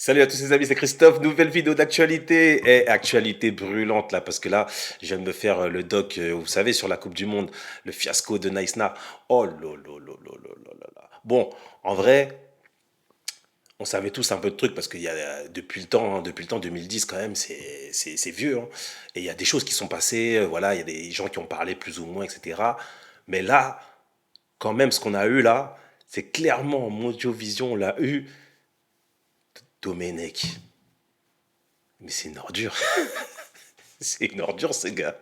Salut à tous les amis, c'est Christophe, nouvelle vidéo d'actualité et actualité brûlante là parce que là je viens de me faire le doc, vous savez sur la Coupe du Monde, le fiasco de Naïsna. Oh là là là là là là là là. Bon, en vrai, on savait tous un peu de trucs parce qu'il y a depuis le temps, depuis le temps 2010 quand même, c'est vieux, hein. Et il y a des choses qui sont passées, voilà, il y a des gens qui ont parlé plus ou moins, etc. Mais là, quand même, ce qu'on a eu là, c'est clairement en Mondiovision, on l'a eu, Domenech. Mais c'est une ordure. C'est une ordure, ce gars.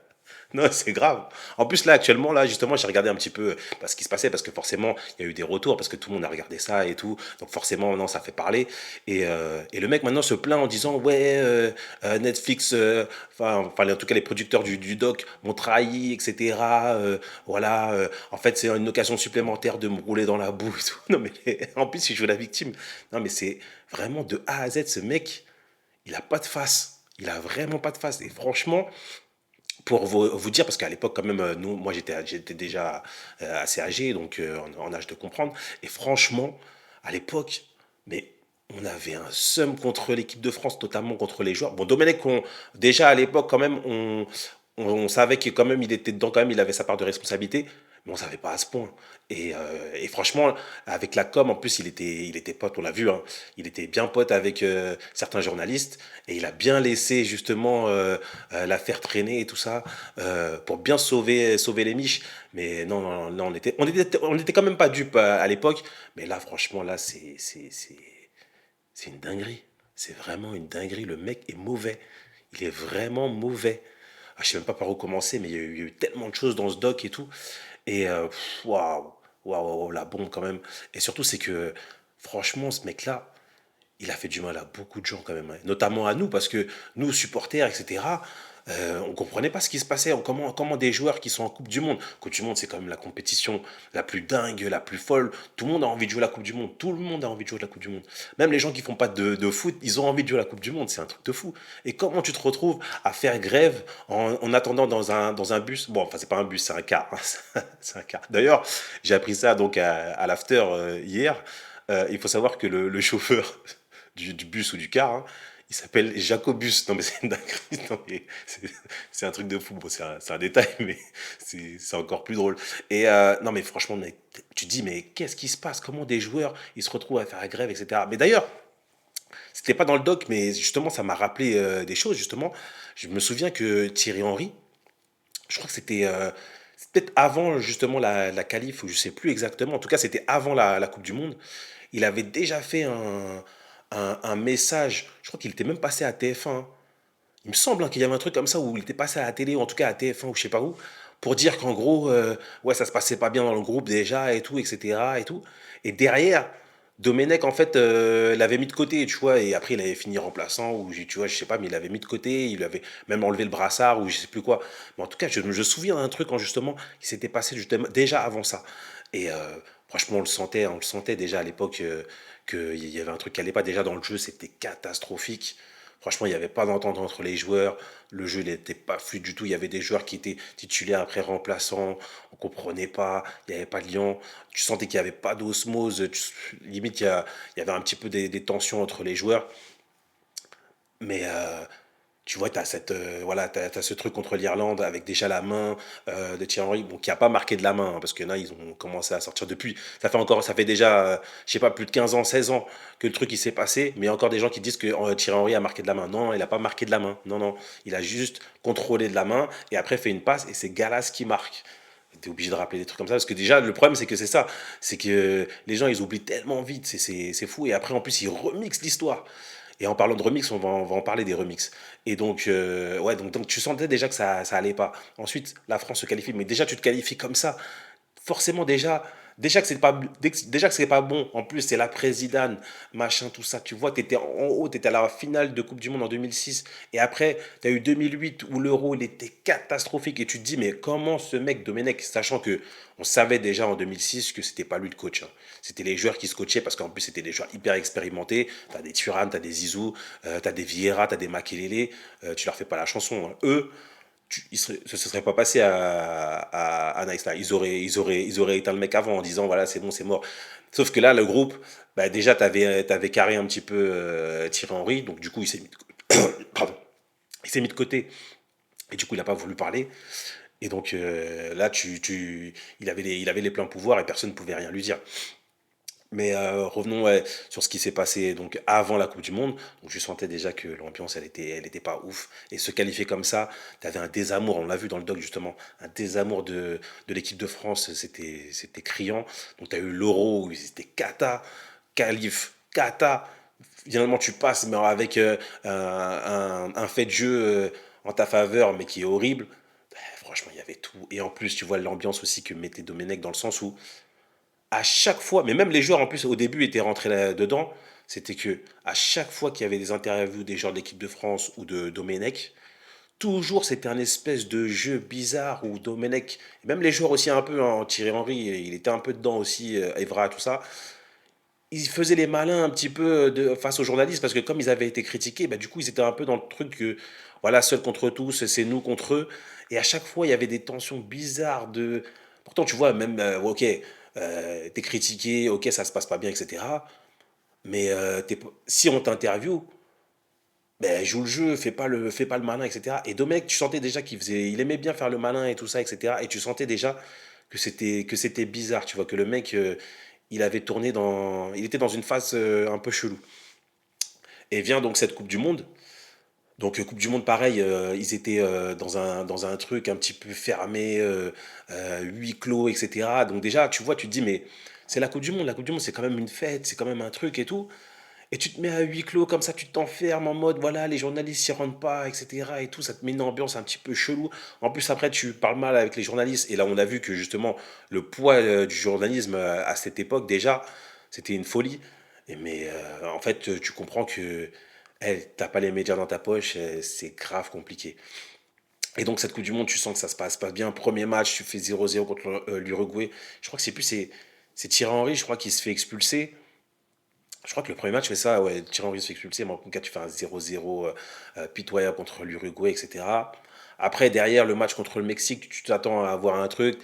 Non, c'est grave. En plus, là, actuellement, là, justement, j'ai regardé un petit peu ce qui se passait, parce que forcément, il y a eu des retours, parce que tout le monde a regardé ça et tout. Donc, forcément, non, ça fait parler. Et le mec, maintenant, se plaint en disant, ouais, Netflix, en tout cas, les producteurs du doc m'ont trahi, etc. Voilà, en fait, c'est une occasion supplémentaire de me rouler dans la boue et tout. Non, mais en plus, il joue la victime. Non, mais c'est vraiment de A à Z, ce mec, il a pas de face. Il a vraiment pas de face. Et franchement, pour vous dire, parce qu'à l'époque, quand même, moi, j'étais déjà assez âgé, donc en âge de comprendre. Et franchement, à l'époque, mais on avait un seum contre l'équipe de France, notamment contre les joueurs. Bon, Domenech, déjà à l'époque, quand même, on savait que quand même, il était dedans, quand même, il avait sa part de responsabilité, mais on ne savait pas à ce point. Et franchement, avec la com, en plus, il était pote, on l'a vu, hein, il était bien pote avec certains journalistes, et il a bien laissé justement la faire traîner et tout ça, pour bien sauver les miches. Mais non, non, non, on était quand même pas dupes à l'époque, mais là, franchement, là, c'est une dinguerie. C'est vraiment une dinguerie. Le mec est mauvais. Il est vraiment mauvais. Ah, je sais même pas par où commencer, mais il y a eu tellement de choses dans ce doc et tout. Et waouh, waouh, waouh, la bombe quand même. Et surtout, c'est que franchement, ce mec-là, il a fait du mal à beaucoup de gens quand même, hein. Notamment à nous, parce que nous, supporters, etc., on comprenait pas ce qui se passait. Comment des joueurs qui sont en Coupe du Monde, Coupe du Monde, c'est quand même la compétition la plus dingue, la plus folle. Tout le monde a envie de jouer la Coupe du Monde. Tout le monde a envie de jouer la Coupe du Monde. Même les gens qui font pas de foot, ils ont envie de jouer la Coupe du Monde. C'est un truc de fou. Et comment tu te retrouves à faire grève en attendant dans un bus? Bon, enfin, c'est pas un bus, c'est un car, hein. C'est un car. D'ailleurs, j'ai appris ça donc à l'after hier. Il faut savoir que le chauffeur du bus ou du car, hein, il s'appelle Jacobus. Non, mais c'est une dinguerie. Non, mais c'est un truc de fou. Bon, c'est un détail, mais c'est encore plus drôle. Et non, mais franchement, mec, tu te dis, mais qu'est-ce qui se passe? Comment des joueurs, ils se retrouvent à faire la grève, etc. Mais d'ailleurs, c'était pas dans le doc, mais justement, ça m'a rappelé des choses, justement. Je me souviens que Thierry Henry, je crois que c'est peut-être avant, justement, la qualif, ou je sais plus exactement. En tout cas, c'était avant la Coupe du Monde. Il avait déjà fait un message, je crois qu'il était même passé à TF1, hein. Il me semble, hein, qu'il y avait un truc comme ça où il était passé à la télé, ou en tout cas à TF1 ou je sais pas où, pour dire qu'en gros, ouais, ça se passait pas bien dans le groupe déjà et tout, etc. Et tout. Et derrière, Domenech, en fait, l'avait mis de côté, tu vois, et après il avait fini remplaçant, ou tu vois, je sais pas, mais il l'avait mis de côté, il avait même enlevé le brassard, ou je sais plus quoi. Mais en tout cas, je me souviens d'un truc, hein, justement, qui s'était passé déjà avant ça. Et franchement, on le sentait déjà à l'époque qu'il y avait un truc qui allait pas. Déjà dans le jeu, c'était catastrophique. Franchement, il n'y avait pas d'entente entre les joueurs. Le jeu n'était pas fluide du tout. Il y avait des joueurs qui étaient titulaires après remplaçants. On comprenait pas. Il n'y avait pas de lien. Tu sentais qu'il n'y avait pas d'osmose. Limite, il y avait un petit peu des tensions entre les joueurs. Mais tu vois, tu as voilà, t'as ce truc contre l'Irlande avec déjà la main de Thierry Henry, bon, qui a pas marqué de la main, hein, parce que là, ils ont commencé à sortir depuis. Ça fait déjà, je sais pas, plus de 15 ans, 16 ans que le truc il s'est passé, mais il y a encore des gens qui disent que Thierry Henry a marqué de la main. Non, il a pas marqué de la main. Non, non, il a juste contrôlé de la main et après fait une passe et c'est Galas qui marque. T'es obligé de rappeler des trucs comme ça parce que déjà le problème c'est que c'est ça, c'est que les gens ils oublient tellement vite, c'est fou et après en plus ils remixent l'histoire. Et en parlant de remix, on va en parler des remixes. Et donc, ouais, donc tu sentais déjà que ça allait pas. Ensuite, la France se qualifie, mais déjà tu te qualifies comme ça. Forcément, déjà que c'est pas bon. En plus, c'est la présidente, machin, tout ça. Tu vois, tu étais en haut, tu étais à la finale de Coupe du Monde en 2006. Et après, tu as eu 2008 où l'euro, il était catastrophique. Et tu te dis, mais comment ce mec, Domenech, sachant que on savait déjà en 2006 que c'était pas lui le coach, hein. C'était les joueurs qui se coachaient parce qu'en plus, c'était des joueurs hyper expérimentés. Tu as des Thuram, tu as des Zizou, tu as des Vieira, tu as des Makelele. Tu leur fais pas la chanson, hein. Eux, Ça se serait pas passé à Nice là. Ils auraient éteint le mec avant en disant voilà, c'est bon, c'est mort. Sauf que là, le groupe, bah, déjà, t'avais carré un petit peu Thierry Henry, donc du coup, il s'est mis pardon. Il s'est mis de côté et du coup, il n'a pas voulu parler. Et donc là, il avait les pleins pouvoirs et personne ne pouvait rien lui dire. Mais revenons ouais, sur ce qui s'est passé donc avant la Coupe du Monde. Donc je sentais déjà que l'ambiance elle était pas ouf et se qualifier comme ça, tu avais un désamour, on l'a vu dans le doc justement, un désamour de l'équipe de France, c'était criant. Donc tu as eu l'Euro où ils étaient cata, qualif, cata. Finalement tu passes mais avec un fait de jeu en ta faveur mais qui est horrible. Franchement, il y avait tout. Et en plus, tu vois l'ambiance aussi que mettait Domenech dans le sens où à chaque fois, mais même les joueurs en plus au début étaient rentrés là-dedans, c'était que à chaque fois qu'il y avait des interviews des joueurs de l'équipe de France ou de Domenech, toujours c'était un espèce de jeu bizarre où Domenech, même les joueurs aussi un peu, hein, Thierry Henry, il était un peu dedans aussi, Evra, tout ça, ils faisaient les malins un petit peu face aux journalistes parce que comme ils avaient été critiqués, bah, du coup ils étaient un peu dans le truc que voilà, seul contre tous, c'est nous contre eux. Et à chaque fois, il y avait des tensions bizarres de. Pourtant, tu vois, même, ok, t'es critiqué, ok, ça se passe pas bien, etc. Mais si on t'interviewe, ben, joue le jeu, fais pas le malin, etc. Et Domecq, tu sentais déjà il aimait bien faire le malin et tout ça, etc. Et tu sentais déjà que c'était bizarre, tu vois, que le mec, il était dans une phase un peu chelou. Et vient donc cette Coupe du Monde. Donc Coupe du Monde, pareil, ils étaient dans un truc un petit peu fermé, huis clos, etc. Donc déjà, tu vois, tu te dis, mais c'est la Coupe du Monde. La Coupe du Monde, c'est quand même une fête, c'est quand même un truc et tout. Et tu te mets à huis clos comme ça, tu t'enfermes en mode, voilà, les journalistes s'y rendent pas, etc. Et tout, ça te met une ambiance un petit peu chelou. En plus, après, tu parles mal avec les journalistes. Et là, on a vu que justement, le poids du journalisme à cette époque, déjà, c'était une folie. Mais en fait, tu comprends que t'as pas les médias dans ta poche, c'est grave compliqué. Et donc, cette Coupe du Monde, tu sens que ça se passe pas bien. Premier match, tu fais 0-0 contre l'Uruguay. Je crois que c'est Thierry Henry, je crois, qui se fait expulser. Je crois que le premier match, c'est ça, ouais, Thierry Henry se fait expulser, mais en tout cas, tu fais un 0-0 pitoyable contre l'Uruguay, etc. Après, derrière, le match contre le Mexique, tu t'attends à avoir un truc,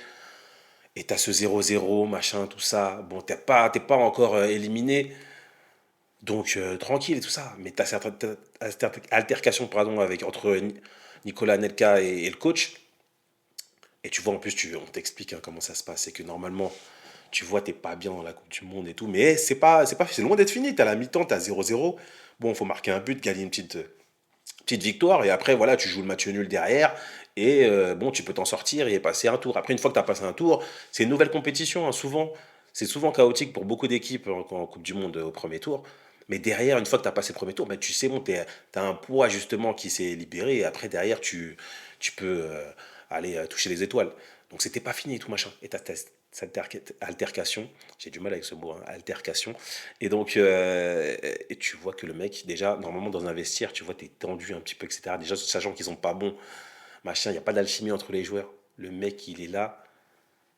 et t'as ce 0-0, machin, tout ça. Bon, t'es pas encore éliminé, donc tranquille et tout ça. Mais t'as certaines altercations, pardon, entre Nicolas Anelka et le coach. Et tu vois, en plus, on t'explique hein, comment ça se passe. C'est que normalement, tu vois, t'es pas bien dans la Coupe du Monde et tout. Mais c'est loin d'être fini. T'as la mi-temps, t'as 0-0. Bon, il faut marquer un but, gagner une petite victoire. Et après, voilà, tu joues le match nul derrière. Et bon, tu peux t'en sortir et passer un tour. Après, une fois que tu as passé un tour, c'est une nouvelle compétition. Hein, c'est souvent chaotique pour beaucoup d'équipes en Coupe du Monde au premier tour. Mais derrière, une fois que tu as passé le premier tour, ben, tu sais, bon, tu as un poids justement qui s'est libéré. Et après, derrière, tu peux aller toucher les étoiles. Donc, c'était pas fini et tout machin. Et tu as cette altercation, j'ai du mal avec ce mot, hein, altercation. Et donc, et tu vois que le mec, déjà, normalement, dans un vestiaire, tu vois, t'es tendu un petit peu, etc. Déjà, sachant qu'ils sont pas bons, machin, il n'y a pas d'alchimie entre les joueurs. Le mec, il est là,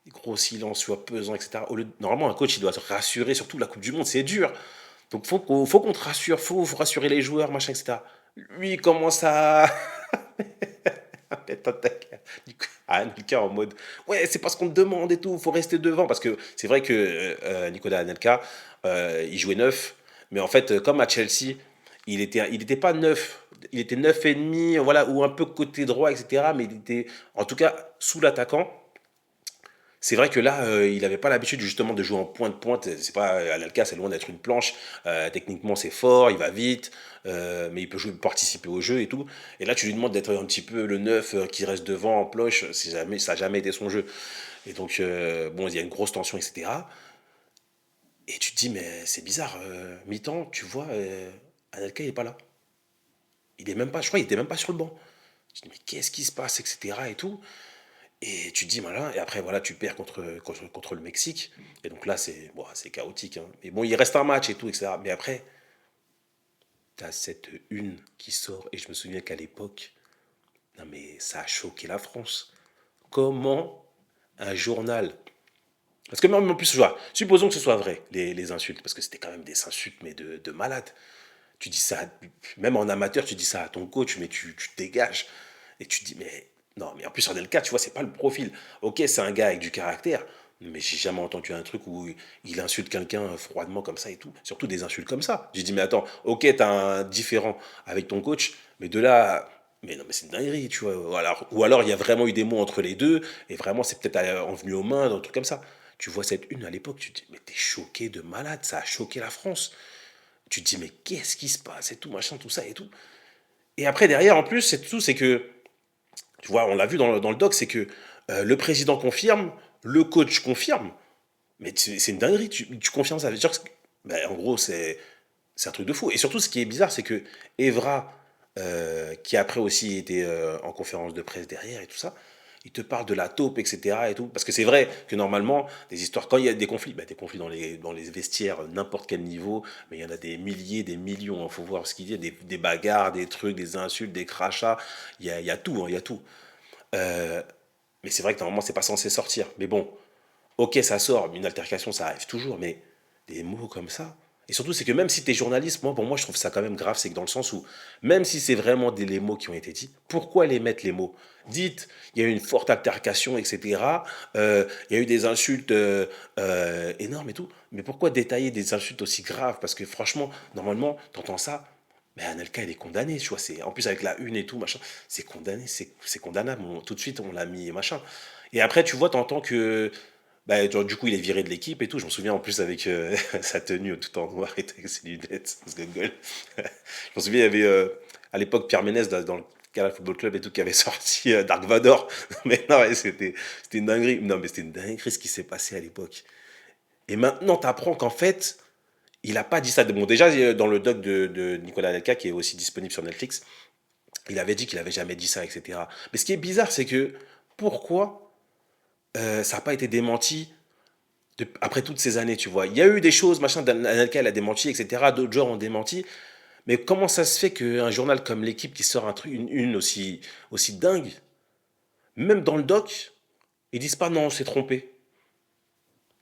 gros silence, tu vois, pesant, etc. Normalement, un coach, il doit te rassurer, surtout la Coupe du Monde, c'est dur. Donc, faut qu'on te rassure, faut rassurer les joueurs, machin, etc. Lui, il commence à Anelka en mode ouais, c'est parce qu'on te demande et tout, faut rester devant. Parce que c'est vrai que Nicolas Anelka, il jouait neuf, mais en fait, comme à Chelsea, il était pas neuf, il était neuf et demi, voilà, ou un peu côté droit, etc. Mais il était en tout cas sous l'attaquant. C'est vrai que là, il n'avait pas l'habitude justement de jouer en pointe-pointe. C'est pas Anelka, c'est loin d'être une planche. Techniquement, c'est fort, il va vite, mais il peut participer au jeu et tout. Et là, tu lui demandes d'être un petit peu le neuf qui reste devant en cloche. Ça n'a jamais été son jeu. Et donc, bon, il y a une grosse tension, etc. Et tu te dis, mais c'est bizarre. Mi-temps, tu vois, Anelka, il est pas là. Il est même pas, je crois, il était même pas sur le banc. Tu te dis, mais qu'est-ce qui se passe, etc. et tout. Et tu te dis, malin, et après, voilà, tu perds contre le Mexique. Et donc là, c'est chaotique. Hein. Mais bon, il reste un match et tout, etc. Mais après, tu as cette une qui sort. Et je me souviens qu'à l'époque, non mais ça a choqué la France. Comment un journal. Parce que même en plus, supposons que ce soit vrai, les insultes, parce que c'était quand même des insultes, mais de malade. Tu dis ça, même en amateur, tu dis ça à ton coach, mais tu te dégages. Et tu te dis, mais Non, mais en plus, Anelka, tu vois, c'est pas le profil. Ok, c'est un gars avec du caractère, mais j'ai jamais entendu un truc où il insulte quelqu'un froidement comme ça et tout. Surtout des insultes comme ça. J'ai dit, mais attends, ok, t'as un différent avec ton coach, mais de là. Mais non, mais c'est une dinguerie, tu vois. Ou alors, il y a vraiment eu des mots entre les deux, et vraiment, c'est peut-être en venu aux mains, un truc comme ça. Tu vois cette une à l'époque, tu te dis, mais t'es choqué de malade, ça a choqué la France. Tu te dis, mais qu'est-ce qui se passe et tout, machin, tout ça et tout. Et après, derrière, en plus, c'est tout, c'est que tu vois, on l'a vu dans le doc, c'est que le président confirme, le coach confirme, mais c'est une dinguerie, tu confirmes ça. Ben, en gros, c'est un truc de fou. Et surtout, ce qui est bizarre, c'est que Evra, qui après aussi était en conférence de presse derrière et tout ça, il te parle de la taupe, etc. Et tout. Parce que c'est vrai que normalement, des histoires, quand il y a des conflits, ben, des conflits dans les vestiaires, n'importe quel niveau, mais il y en a des milliers, des millions. Il faut voir ce qu'il y a, des bagarres, des trucs, des insultes, des crachats. Il y a tout, hein, il y a tout. Euh, mais c'est vrai que normalement, c'est pas censé sortir. Mais bon, ok, ça sort, mais une altercation, ça arrive toujours. Mais des mots comme ça. Et surtout, c'est que même si tu es journaliste, moi, pour moi, je trouve ça quand même grave. C'est que dans le sens où, même si c'est vraiment les mots qui ont été dits, pourquoi les mettre les mots? Dites, il y a eu une forte altercation, etc. Il y a eu des insultes énormes et tout. Mais pourquoi détailler des insultes aussi graves? Parce que franchement, normalement, t'entends ça, mais Anelka, il est condamné, tu vois. En plus, avec la une et tout, machin, c'est condamné, c'est condamnable. Tout de suite, on l'a mis, machin. Et après, tu vois, t'entends que. Bah, genre, du coup, il est viré de l'équipe et tout. Je me souviens en plus avec sa tenue tout en noir et avec ses lunettes, ce gogol. Je me souviens, il y avait à l'époque Pierre Ménès dans le Canal Football Club et tout qui avait sorti Dark Vador. Mais non, ouais, c'était une dinguerie. Non, mais c'était une dinguerie ce qui s'est passé à l'époque. Et maintenant, t'apprends qu'en fait, il a pas dit ça. Bon, déjà, dans le doc de Nicolas Anelka, qui est aussi disponible sur Netflix, il avait dit qu'il avait jamais dit ça, etc. Mais ce qui est bizarre, c'est que pourquoi ça n'a pas été démenti après toutes ces années, tu vois. Il y a eu des choses, machin, Anelka, elle a démenti, etc. D'autres joueurs ont démenti. Mais comment ça se fait qu'un journal comme l'équipe qui sort un truc, une aussi dingue, même dans le doc, ils disent pas non, on s'est trompé.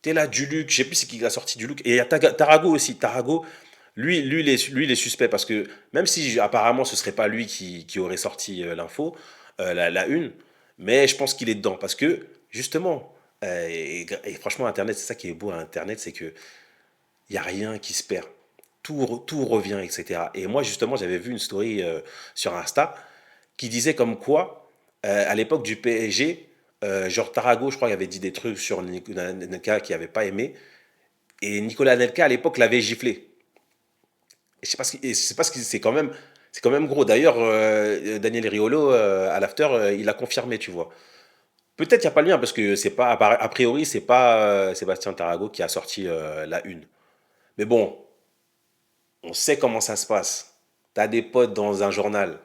T'es là, Duluc, je sais plus c'est qui a sorti Duluc. Et il y a Tarago aussi. Tarago, lui, il est suspect parce que même si apparemment ce serait pas lui qui aurait sorti l'info, la une, mais je pense qu'il est dedans parce que justement, et franchement, Internet, c'est ça qui est beau à Internet, c'est que il y a rien qui se perd. Tout revient, etc. Et moi, justement, j'avais vu une story sur Insta qui disait comme quoi, à l'époque du PSG, genre Tarago, je crois, il avait dit des trucs sur Anelka qui n'avait pas aimé. Et Nicolas Anelka, à l'époque, l'avait giflé. Et je sais pas ce et c'est pas ce qui c'est quand même gros. D'ailleurs, Daniel Riolo, à l'after, il a confirmé, tu vois. Peut-être qu'il n'y a pas le lien, parce que c'est pas, a priori, c'est pas Sébastien Tarago qui a sorti la une. Mais bon, on sait comment ça se passe. T'as des potes dans un journal.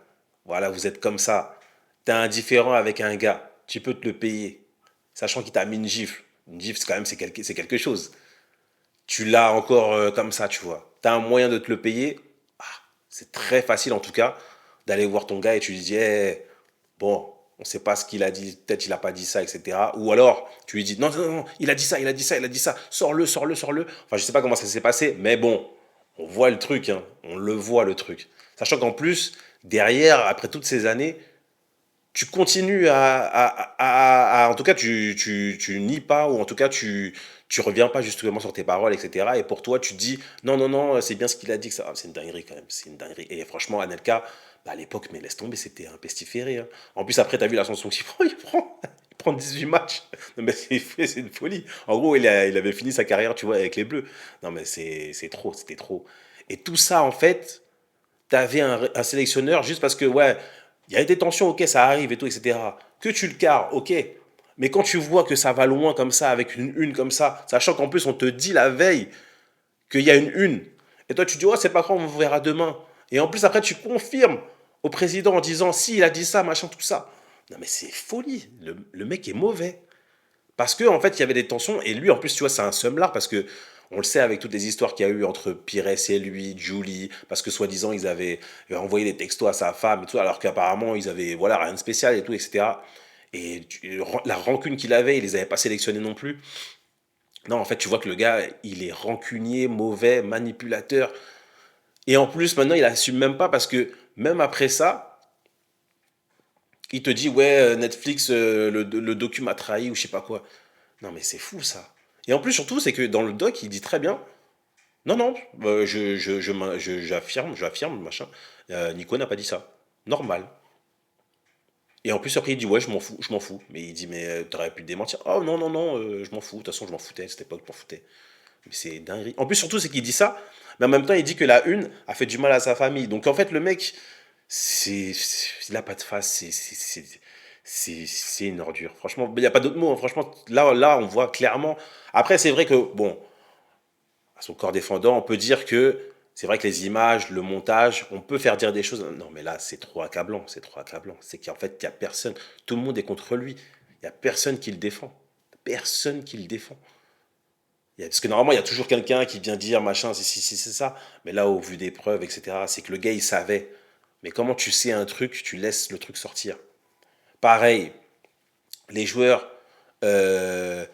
Voilà, vous êtes comme ça. T'es indifférent avec un gars. Tu peux te le payer. Sachant qu'il t'a mis une gifle. Une gifle, c'est quand même c'est quelque chose. Tu l'as encore comme ça, tu vois. T'as un moyen de te le payer. Ah, c'est très facile en tout cas d'aller voir ton gars et tu lui dis, eh, bon, on sait pas ce qu'il a dit, peut-être il a pas dit ça, etc. Ou alors tu lui dis, non, non, non, il a dit ça, il a dit ça, il a dit ça, sors-le, sors-le, sors-le. Enfin, je sais pas comment ça s'est passé, mais bon, on voit le truc, hein. On le voit le truc. Sachant qu'en plus, derrière, après toutes ces années, tu continues en tout cas, tu nies pas, ou en tout cas, tu reviens pas justement sur tes paroles, etc. Et pour toi, tu te dis, non, non, non, c'est bien ce qu'il a dit, que ça. Ah, c'est une dinguerie quand même, c'est une dinguerie. Et franchement, Anelka, bah, à l'époque, mais laisse tomber, c'était un pestiféré, hein. En plus, après, t'as vu la sanction qu'il prend, il prend 18 matchs. Non, mais c'est une folie. En gros, il avait fini sa carrière, tu vois, avec les Bleus. Non, mais c'est trop, c'était trop. Et tout ça, en fait, t'avais un sélectionneur juste parce que, ouais, il y a des tensions, ok, ça arrive et tout, etc. Que tu le carres, ok. Mais quand tu vois que ça va loin comme ça, avec une comme ça, sachant qu'en plus on te dit la veille qu'il y a une, et toi tu dis, oh, c'est pas grave, on verra demain. Et en plus après tu confirmes au président en disant, si, il a dit ça, machin, tout ça. Non mais c'est folie, le mec est mauvais. Parce que en fait, il y avait des tensions et lui, en plus, tu vois, c'est un seumlard parce que on le sait avec toutes les histoires qu'il y a eu entre Pires et lui, Julie, parce que soi-disant ils avaient envoyé des textos à sa femme et tout, alors qu'apparemment ils avaient voilà rien de spécial et tout, etc. Et la rancune qu'il avait, il les avait pas sélectionnés non plus. Non, en fait, tu vois que le gars, il est rancunier, mauvais, manipulateur. Et en plus, maintenant, il assume même pas parce que même après ça, Il te dit, ouais, Netflix, le docu m'a trahi ou je sais pas quoi. Non, mais c'est fou ça. Et en plus, surtout, c'est que dans le doc, il dit très bien, non, non, j'affirme, machin. Nico n'a pas dit ça. Normal. Et en plus, après, il dit, ouais, je m'en fous, je m'en fous. Mais il dit, mais t'aurais pu démentir. Oh non, non, non, je m'en fous. De toute façon, je m'en foutais, c'était pas que je m'en foutais. Mais c'est dingue. En plus, surtout, c'est qu'il dit ça, mais en même temps, il dit que la une a fait du mal à sa famille. Donc, en fait, le mec, il a pas de face, c'est une ordure. Franchement, il n'y a pas d'autre mot, hein. Franchement, là, on voit clairement. Après, c'est vrai que, bon, à son corps défendant, on peut dire que c'est vrai que les images, le montage, on peut faire dire des choses. Non, mais là, c'est trop accablant, c'est trop accablant. C'est qu'en fait, il n'y a personne. Tout le monde est contre lui. Il n'y a personne qui le défend. Personne qui le défend. Parce que normalement, il y a toujours quelqu'un qui vient dire machin, c'est ça. Mais là, au vu des preuves, etc., c'est que le gars, il savait. Mais comment tu sais un truc, tu laisses le truc sortir. Pareil, les joueurs, euh,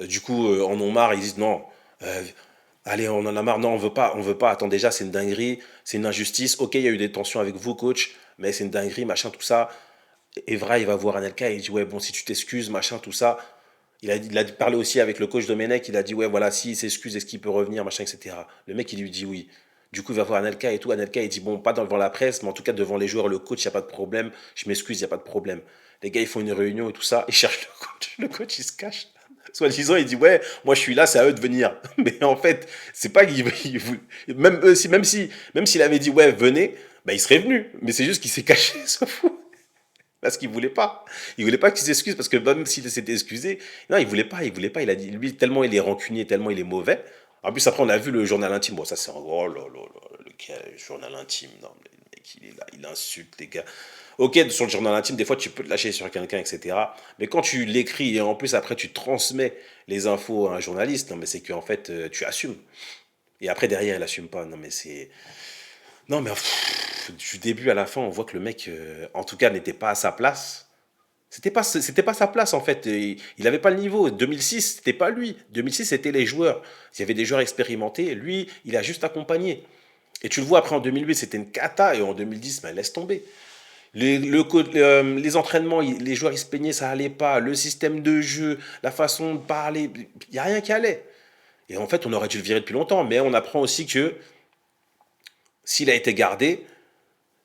du coup, en ont marre, ils disent non, euh, allez, on en a marre, non, on veut pas, attends, déjà, c'est une dinguerie, c'est une injustice, ok, il y a eu des tensions avec vous, coach, mais c'est une dinguerie, machin, tout ça. Evra, il va voir Anelka et il dit, ouais, bon, si tu t'excuses, machin, tout ça. Il a parlé aussi avec le coach Domenech, il a dit, ouais, voilà, s'il s'excuse, est-ce qu'il peut revenir, machin, etc. Le mec, il lui dit oui. Du coup, il va voir Anelka et tout. Anelka, il dit, bon, pas devant la presse, mais en tout cas devant les joueurs, le coach, il n'y a pas de problème. Je m'excuse, il n'y a pas de problème. Les gars, ils font une réunion et tout ça. Ils cherchent le coach. Le coach, il se cache. Soit disant, il dit, ouais, moi je suis là, c'est à eux de venir. Mais en fait, c'est pas même, même s'il avait dit, ouais, venez, bah, il serait venu. Mais c'est juste qu'il s'est caché, ce fou. Parce qu'il voulait pas. Il voulait pas qu'il s'excuse parce que même s'il s'était excusé, non, il voulait pas. Il a dit, lui, tellement il est rancunier, tellement il est mauvais. En plus, après, on a vu le journal intime. Bon, ça, c'est un. Oh là là là, le journal intime. Non, mais le mec, il est là, il insulte les gars. Ok, sur le journal intime, des fois, tu peux te lâcher sur quelqu'un, etc. Mais quand tu l'écris et en plus, après, tu transmets les infos à un journaliste, non, mais c'est qu'en fait, tu assumes. Et après, derrière, il assume pas. Non, mais c'est. Non, mais du début à la fin, on voit que le mec, en tout cas, n'était pas à sa place. C'était pas sa place en fait. Il avait pas le niveau. 2006, c'était pas lui. 2006, c'était les joueurs. Il y avait des joueurs expérimentés. Lui, il a juste accompagné. Et tu le vois après en 2008, c'était une cata. Et en 2010, ben, laisse tomber. Les entraînements, les joueurs ils se peignaient, ça allait pas. Le système de jeu, la façon de parler, il y a rien qui allait. Et en fait, on aurait dû le virer depuis longtemps. Mais on apprend aussi que s'il a été gardé,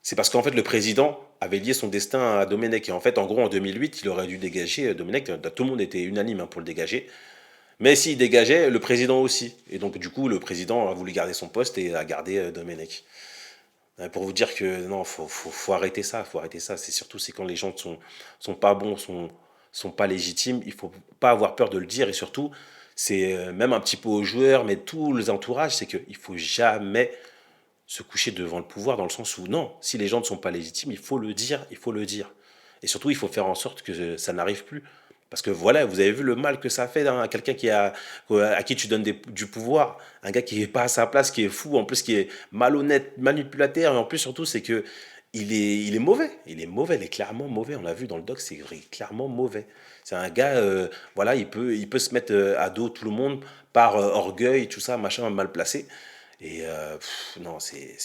c'est parce qu'en fait, le président avait lié son destin à Domenech. Et en fait, en gros, en 2008, il aurait dû dégager Domenech. Tout le monde était unanime hein, pour le dégager. Mais s'il dégageait, le président aussi. Et donc, du coup, le président a voulu garder son poste et a gardé Domenech. Pour vous dire que non, faut arrêter ça. Faut arrêter ça. C'est surtout c'est quand les gens sont pas bons, sont pas légitimes. Il faut pas avoir peur de le dire. Et surtout, c'est même un petit peu aux joueurs, mais tous les entourages, c'est qu'il faut jamais se coucher devant le pouvoir dans le sens où non, si les gens ne sont pas légitimes, il faut le dire, il faut le dire. Et surtout, il faut faire en sorte que ça n'arrive plus. Parce que voilà, vous avez vu le mal que ça fait hein, à quelqu'un à qui tu donnes du pouvoir, un gars qui n'est pas à sa place, qui est fou, en plus qui est malhonnête, manipulateur, et en plus surtout c'est que il est mauvais, il est clairement mauvais, on l'a vu dans le doc, c'est clairement mauvais. C'est un gars, voilà, il peut se mettre à dos tout le monde par orgueil, tout ça, machin mal placé. Et non, c'est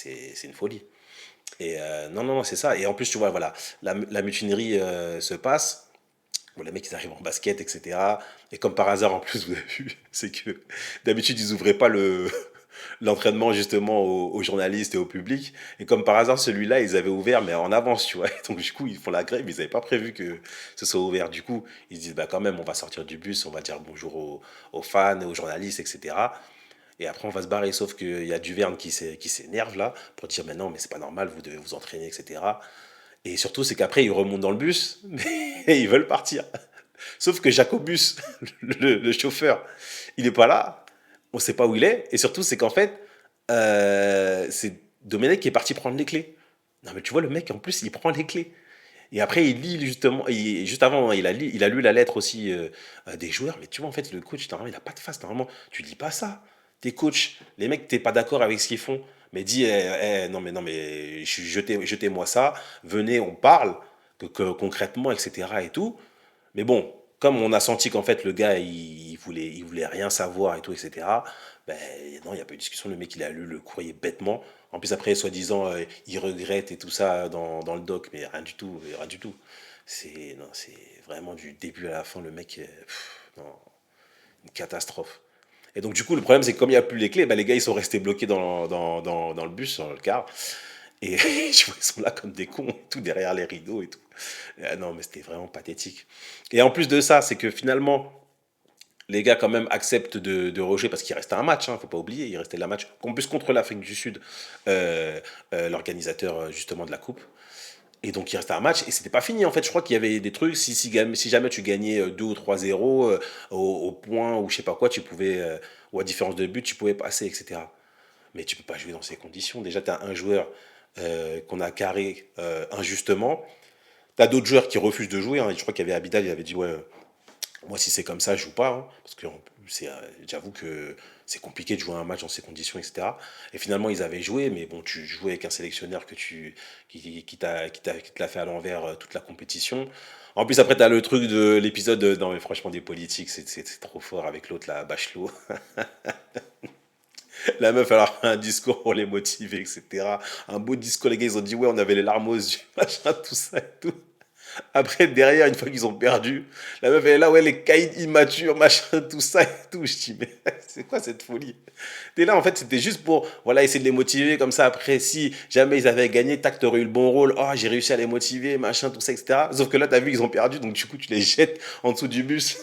une folie. Et non, non, non, c'est ça. Et en plus, tu vois, voilà, la mutinerie se passe. Bon, les mecs, ils arrivent en basket, etc. Et comme par hasard, en plus, vous avez vu, c'est que d'habitude, ils ouvraient pas l'entraînement justement aux journalistes et au public. Et comme par hasard, celui-là, ils avaient ouvert, mais en avance, tu vois. Et donc, du coup, ils font la grève, ils n'avaient pas prévu que ce soit ouvert. Du coup, ils se disent, bah, quand même, on va sortir du bus, on va dire bonjour aux fans, aux journalistes, etc. Et après, on va se barrer. Sauf qu'il y a Duverne qui s'énerve là pour dire, mais non, mais c'est pas normal, vous devez vous entraîner, etc. Et surtout, c'est qu'après, ils remontent dans le bus et ils veulent partir. Sauf que Jacobus, le chauffeur, il n'est pas là. On ne sait pas où il est. Et surtout, c'est qu'en fait, c'est Domenech qui est parti prendre les clés. Non, mais tu vois, le mec, en plus, il prend les clés. Et après, il lit justement, juste avant, il a lu la lettre aussi des joueurs. Mais tu vois, en fait, le coach, normalement, il n'a pas de face. Normalement, tu lis pas ça. T'es coach, les mecs, t'es pas d'accord avec ce qu'ils font. Mais dis, non, mais, jetez-moi ça. Venez, on parle concrètement, etc. et tout. Mais bon, comme on a senti qu'en fait, le gars, il voulait rien savoir et tout, etc. Ben, non, il n'y a pas eu de discussion. Le mec, il a lu le courrier bêtement. En plus, après, soi-disant, il regrette et tout ça dans le doc, mais rien du tout, rien du tout. Non, c'est vraiment du début à la fin, le mec, non, une catastrophe. Et donc, du coup, le problème, c'est que comme il n'y a plus les clés, bah, les gars, ils sont restés bloqués dans le bus, dans le car. Et je vois, ils sont là comme des cons, tout derrière les rideaux et tout. Non, mais c'était vraiment pathétique. Et en plus de ça, c'est que finalement, les gars, quand même, acceptent de rejouer parce qu'il restait un match, hein, faut pas oublier, il restait le match. En plus, contre l'Afrique du Sud, l'organisateur, justement, de la Coupe. Et donc, il restait un match et c'était pas fini. En fait, je crois qu'il y avait des trucs. Si jamais tu gagnais 2 ou 3-0 au point ou je sais pas quoi, tu pouvais, ou à différence de but, tu pouvais passer, etc. Mais tu peux pas jouer dans ces conditions. Déjà, tu as un joueur qu'on a carré injustement. Tu as d'autres joueurs qui refusent de jouer, hein. Je crois qu'il y avait Abidal, il avait dit ouais, moi si c'est comme ça, je joue pas, hein, parce que j'avoue que c'est compliqué de jouer un match dans ces conditions, etc. Et finalement, ils avaient joué, mais bon, tu jouais avec un sélectionneur qui te l'a fait à l'envers toute la compétition. En plus, après, tu as le truc de l'épisode, non mais franchement, des politiques, c'est trop fort avec l'autre, la Bachelot. La meuf, elle a fait un discours pour les motiver, etc. Un beau discours, les gars, ils ont dit, ouais, on avait les larmes aux yeux, machin, tout ça et tout. Après, derrière, une fois qu'ils ont perdu, la meuf, elle est là, ouais, les caïds immatures, machin, tout ça et tout. Je dis, mais c'est quoi cette folie? T'es là, en fait, c'était juste pour, voilà, essayer de les motiver, comme ça, après, si jamais ils avaient gagné, tac, t'aurais eu le bon rôle, oh, j'ai réussi à les motiver, machin, tout ça, etc. Sauf que là, t'as vu, ils ont perdu, donc du coup, tu les jettes en dessous du bus.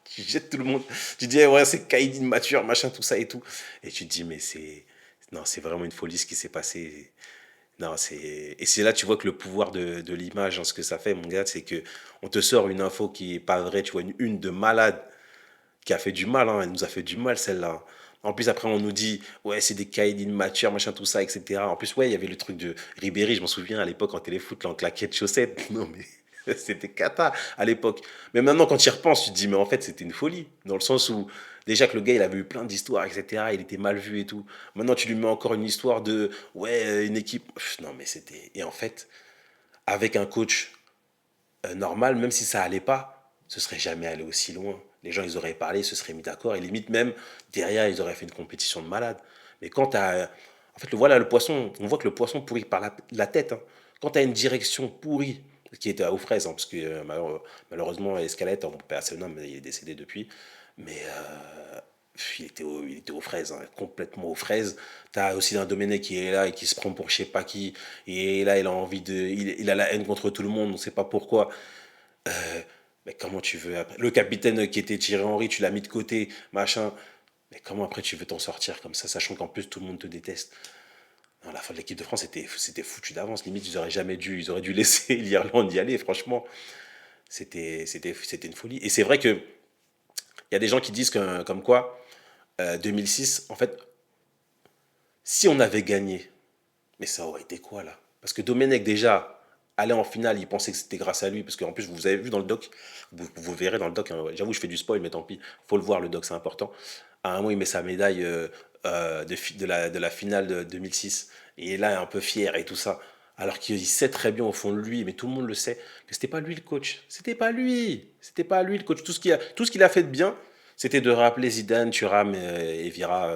Tu jettes tout le monde. Tu dis, eh, ouais, c'est caïd immature, machin, tout ça et tout. Et tu te dis, mais c'est. Non, c'est vraiment une folie ce qui s'est passé. Non, et c'est là tu vois que le pouvoir de l'image, hein, ce que ça fait, mon gars, c'est que on te sort une info qui est pas vraie, tu vois, une de malade qui a fait du mal, hein, elle nous a fait du mal celle-là. En plus, après, on nous dit, ouais, c'est des caïds immatures, machin, tout ça, etc. En plus, ouais, il y avait le truc de Ribéry, je m'en souviens à l'époque en téléfoot, là, en claquette chaussette. Non, mais c'était cata à l'époque. Mais maintenant, quand tu y repenses, tu te dis, mais en fait, c'était une folie. Dans le sens où, déjà que le gars, il avait eu plein d'histoires, etc. Il était mal vu et tout. Maintenant, tu lui mets encore une histoire de, ouais, une équipe. Non, mais c'était. Et en fait, avec un coach normal, même si ça allait pas, ce serait jamais allé aussi loin. Les gens, ils auraient parlé, ils se seraient mis d'accord, et limite même, derrière, ils auraient fait une compétition de malade. Mais quand t'as... En fait, voilà, le poisson, on voit que le poisson pourrit par la tête, hein. Quand t'as une direction pourrie, qui était aux fraises, hein, parce que malheureusement, Escalette, on perd son homme, il est décédé depuis, mais il était aux fraises, hein, complètement aux fraises. T'as aussi un Domenech qui est là et qui se prend pour je sais pas qui, et là, il a envie de... Il a la haine contre tout le monde, on sait pas pourquoi. Mais comment tu veux après... Le capitaine qui était Thierry Henry, tu l'as mis de côté, machin. Mais comment après tu veux t'en sortir comme ça, sachant qu'en plus tout le monde te déteste? Non, la fin de l'équipe de France, c'était foutu d'avance. Limite, ils auraient dû laisser l'Irlande y aller. Franchement, c'était une folie. Et c'est vrai que il y a des gens qui disent que, comme quoi, 2006, en fait, si on avait gagné, mais ça aurait été quoi là? Parce que Domenech, déjà, aller en finale, il pensait que c'était grâce à lui. Parce qu'en plus, vous avez vu dans le doc, vous verrez dans le doc, hein, ouais, j'avoue, je fais du spoil, mais tant pis, faut le voir, le doc, c'est important. À un moment, il met sa médaille de la finale de 2006. Et là, il est un peu fier et tout ça. Alors qu'il sait très bien au fond de lui, mais tout le monde le sait, que c'était pas lui le coach. C'était pas lui. C'était pas lui le coach. Tout ce qu'il a fait de bien, c'était de rappeler Zidane, Thuram et Vieira,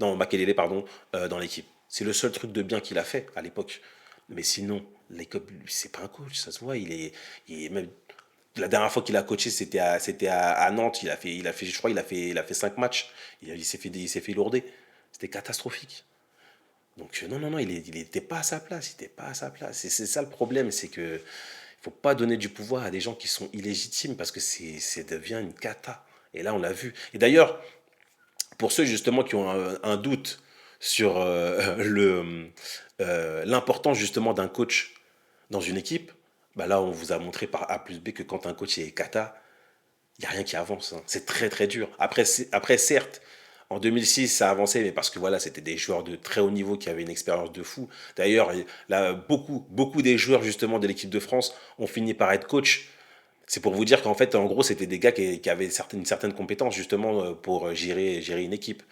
non, Makelele, pardon, dans l'équipe. C'est le seul truc de bien qu'il a fait à l'époque. Mais sinon, c'est pas un coach, ça se voit. Même, la dernière fois qu'il a coaché, c'était à Nantes. Je crois, il a fait 5 matchs. Il s'est fait lourder. C'était catastrophique. Donc non, non, non, il n'était pas à sa place. Il n'était pas à sa place. Et c'est ça le problème, c'est que il faut pas donner du pouvoir à des gens qui sont illégitimes parce que c'est devient une cata. Et là, on l'a vu. Et d'ailleurs, pour ceux justement qui ont un doute sur l'importance justement d'un coach dans une équipe, bah là on vous a montré par A plus B que quand un coach est kata, il n'y a rien qui avance, hein. C'est très très dur. Après certes, en 2006 ça a avancé, mais parce que voilà, c'était des joueurs de très haut niveau qui avaient une expérience de fou. D'ailleurs, là, beaucoup des joueurs justement de l'équipe de France ont fini par être coach. C'est pour vous dire qu'en fait, en gros, c'était des gars qui avaient une certaine compétence justement pour gérer une équipe.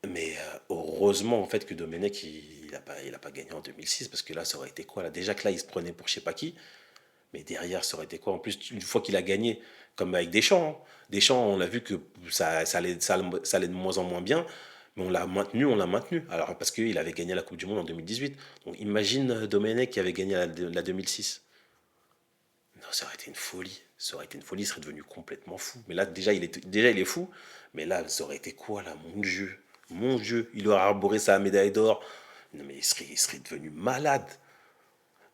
Mais heureusement en fait que Domenech il a pas gagné en 2006 parce que là ça aurait été quoi là? Déjà que là il se prenait pour je sais pas qui, mais derrière ça aurait été quoi? En plus une fois qu'il a gagné, comme avec Deschamps, hein. Deschamps on a vu que ça allait de moins en moins bien, mais on l'a maintenu. Alors parce qu'il avait gagné la Coupe du Monde en 2018. Donc imagine Domenech qui avait gagné la 2006. ça aurait été une folie. Ça aurait été une folie, il serait devenu complètement fou. Mais là, déjà, il est fou. Mais là, ça aurait été quoi, là? Mon Dieu. Mon Dieu. Il aurait arboré sa médaille d'or. Non, mais il serait devenu malade.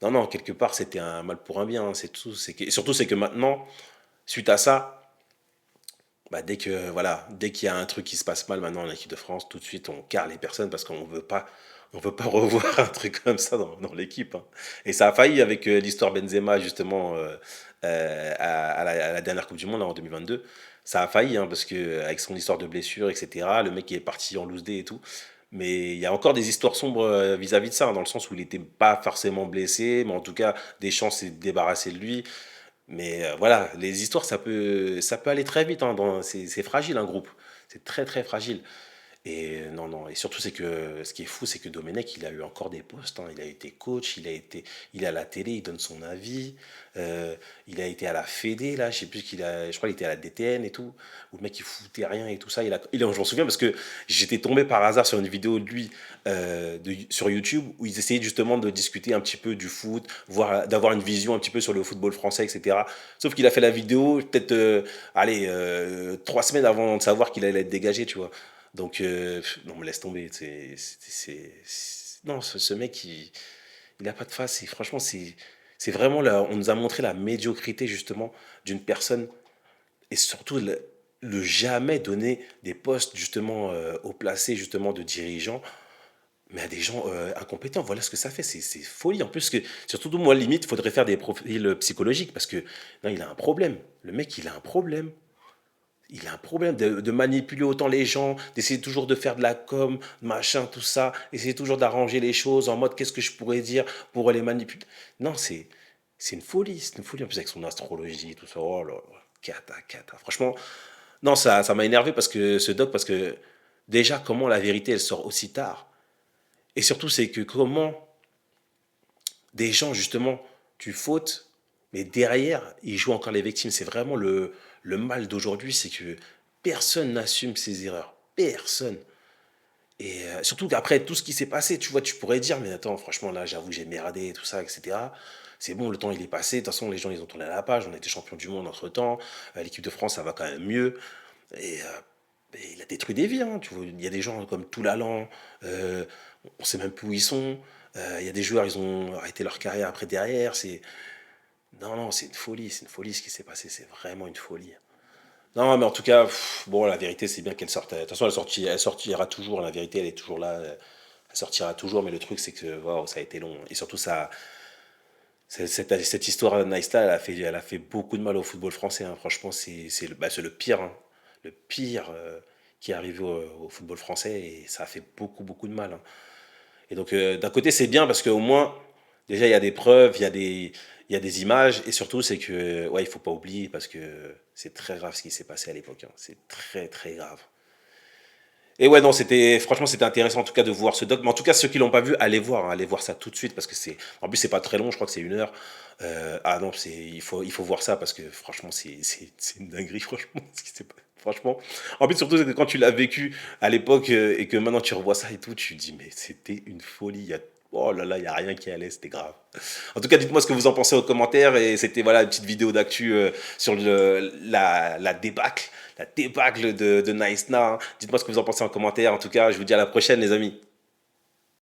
Non, non, quelque part, c'était un mal pour un bien, hein, c'est tout. Et surtout, c'est que maintenant, suite à ça, bah, dès qu'il y a un truc qui se passe mal maintenant en équipe de France, tout de suite, on carre les personnes parce qu'on veut pas revoir un truc comme ça dans l'équipe, hein. Et ça a failli avec l'histoire Benzema, justement, à la dernière Coupe du Monde, là, en 2022. Ça a failli, hein, parce que avec son histoire de blessure, etc., le mec qui est parti en loose day et tout. Mais il y a encore des histoires sombres vis-à-vis de ça, hein, dans le sens où il n'était pas forcément blessé, mais en tout cas, Deschamps s'est débarrassé de lui. Mais voilà, les histoires, ça peut aller très vite, hein, c'est fragile un groupe. C'est très très fragile. Et non, non, et surtout, c'est que ce qui est fou, c'est que Domenech, il a eu encore des postes, hein. Il a été coach, il est à la télé, il donne son avis. Il a été à la Fédé, là, je sais plus je crois qu'il était à la DTN et tout, où le mec, il foutait rien et tout ça. Je m'en souviens parce que j'étais tombé par hasard sur une vidéo de lui sur YouTube où ils essayaient justement de discuter un petit peu du foot, d'avoir une vision un petit peu sur le football français, etc. Sauf qu'il a fait la vidéo peut-être, allez, 3 semaines avant de savoir qu'il allait être dégagé, tu vois. Donc, non, me laisse tomber. Non, ce mec, il a pas de face. Et franchement, c'est vraiment là. On nous a montré la médiocrité, justement, d'une personne. Et surtout, le jamais donner des postes, justement, au placé, justement, de dirigeants, mais à des gens incompétents. Voilà ce que ça fait. C'est folie. En plus, surtout, moi, limite, il faudrait faire des profils psychologiques parce que, non, il a un problème. Le mec, il a un problème. Il a un problème de manipuler autant les gens, d'essayer toujours de faire de la com, machin, tout ça, essayer toujours d'arranger les choses en mode qu'est-ce que je pourrais dire pour les manipuler. Non, c'est une folie, c'est une folie. En plus, avec son astrologie, tout ça, oh là là, cata, cata. Franchement, non, ça m'a énervé parce que ce doc, parce que déjà, comment la vérité, elle sort aussi tard. Et surtout, c'est que comment des gens, justement, tu fautes, mais derrière, ils jouent encore les victimes. C'est vraiment le mal d'aujourd'hui, c'est que personne n'assume ses erreurs. Personne. Et surtout qu'après tout ce qui s'est passé, tu vois, tu pourrais dire, mais attends, franchement, là, j'avoue, j'ai merdé, tout ça, etc. C'est bon, le temps, il est passé. De toute façon, les gens, ils ont tourné à la page. On a été champion du monde entre-temps. L'équipe de France, ça va quand même mieux. Et il a détruit des vies, hein, tu vois. Il y a des gens comme Toulalan, on ne sait même plus où ils sont. Il y a des joueurs, ils ont arrêté leur carrière après derrière. Non, non, c'est une folie ce qui s'est passé, c'est vraiment une folie. Non, mais en tout cas, bon, la vérité, c'est bien qu'elle sorte. De toute façon, elle sortira toujours, la vérité, elle est toujours là. Elle sortira toujours, mais le truc, c'est que wow, ça a été long. Et surtout, cette histoire Naïsta, elle a fait beaucoup de mal au football français, hein. Franchement, c'est le pire, hein. Le pire qui est arrivé au football français, et ça a fait beaucoup, beaucoup de mal, hein. Et donc, d'un côté, c'est bien parce qu'au moins, déjà, il y a des preuves, il y a des images, et surtout, c'est que, ouais, il faut pas oublier parce que c'est très grave ce qui s'est passé à l'époque, hein. C'est très, très grave. Et ouais, non, franchement, c'était intéressant en tout cas de voir ce doc. Mais en tout cas, ceux qui l'ont pas vu, hein, allez voir ça tout de suite parce que en plus, c'est pas très long, je crois que c'est 1 heure. Ah non, il faut voir ça parce que franchement, c'est une dinguerie, franchement, ce qui s'est passé. Franchement, en plus, surtout, c'est que quand tu l'as vécu à l'époque et que maintenant tu revois ça et tout, tu te dis, mais c'était une folie. Oh là là, il n'y a rien qui allait, c'était grave. En tout cas, dites-moi ce que vous en pensez aux commentaires. Et c'était voilà une petite vidéo d'actu sur la débâcle de Nice Na, hein. Dites-moi ce que vous en pensez en commentaire. En tout cas, je vous dis à la prochaine, les amis.